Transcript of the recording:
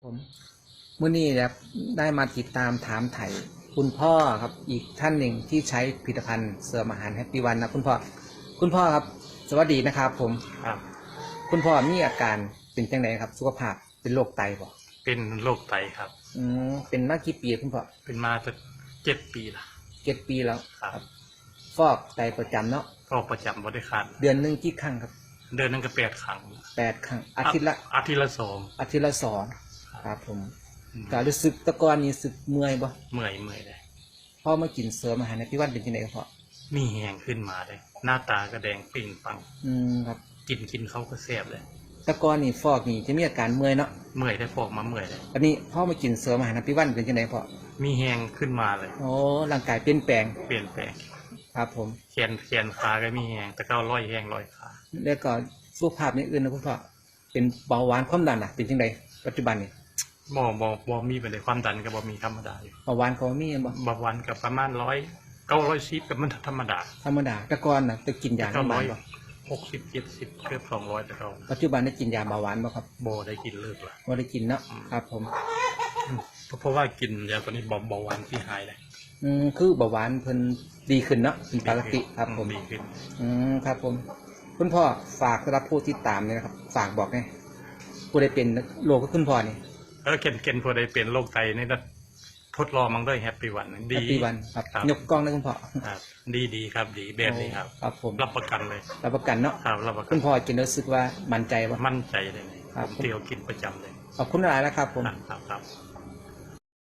ผมมื้อนี้ครับได้มาติดตามถามไถ่คุณพ่อครับอีกท่านหนึ่งที่ใช้ผลิตภัณฑ์เสริมอาหารแฮปปี้วันนะคุณพ่อครับสวัสดีนะครับผมครับคุณพ่อมีอาการเป็นจังไดครับสุขภาพเป็นโรคไตบ่เป็นโรคไตครับเป็นมากี่ปีคุณพ่อเป็นมาจะ7 ปีละ7 ปีแล้ว ครับฟอกไตประจำเนาะก็ประจำบริการเดือนหนึ่งกี่ครั้งครับเดือนนึงก็8 ครั้ง8 ครั้งอาทิตย์ละ อาทิตย์ละสอง 2ครับผมก็รู้สึกแตะกอนนี่รู้สึกเมื่อยบ่ เมื่อยเลย พ่อมากินเสริมอาหารแฮปปี้วันเป็นจังไดครับพ่อมีแหงขึ้นมาเลยหน้าตาก็แดงปิ่งปังครับ กินเขาก็แซ่บเลยตะกอนนี่ฟอกนี่จะมีอาการเมื่อยเนาะเมื่อยได้ฟอกมาเมื่อยเลยอันนี้พ่อมากินเสริมอาหารพี่วันเป็นจังไดพ่อมีแหงขึ้นมาเลยโอ้ร่างกายเปลี่ยนแปลงครับผมแขนขาก็มีแหงแต่ก็ร้อยแหงร้อยขาแล้วก็สุขภาพอย่างอื่นนะคุณพ่อเป็นเบาหวานความดันเป็นจังไดปัจจุบันนี่บ่มีไปเลยความดันก็บ่มีธรรมดาอยู่เบาหวานเขามีบ่เบาหวานกับประมาณ910กับมันธรรมดาตะกอนน่ะจะกินยาน้ำมันบ่60 70เกือบ200แต่เราปัจจุบันได้กินยาเบาหวานบ่ครับบ่ได้กินเลิกละบ่ได้กินเนาะครับผมเพราะว่ากินยาตัวนี้เบาหวานที่หายเลยคือเบาหวานเพิ่นดีขึ้นเนาะเป็นปกติครับผมดีขึ้นครับผมคุณพ่อฝากสำหรับผู้ที่ตามเนี่ยนะครับฝากบอกไงผู้ใดเป็นโรคก็คุณพ่อนี่เกณฑ์ผู้ใดเป็นโรคไตนี่นะทดลองมันด้วยแฮปปี้วันดีแฮปปี้วันครับยกกล้องนะคุณพ่อดีครับดีแบบนี้ครับครับผมรับประกันเลยรับประกันเนาะครับรับประกันคุณพ่อกินรู้สึกว่ามั่นใจว่ามั่นใจเลยครับเที่ยวกินประจำเลยขอบคุณหลายแล้วครับผมครับ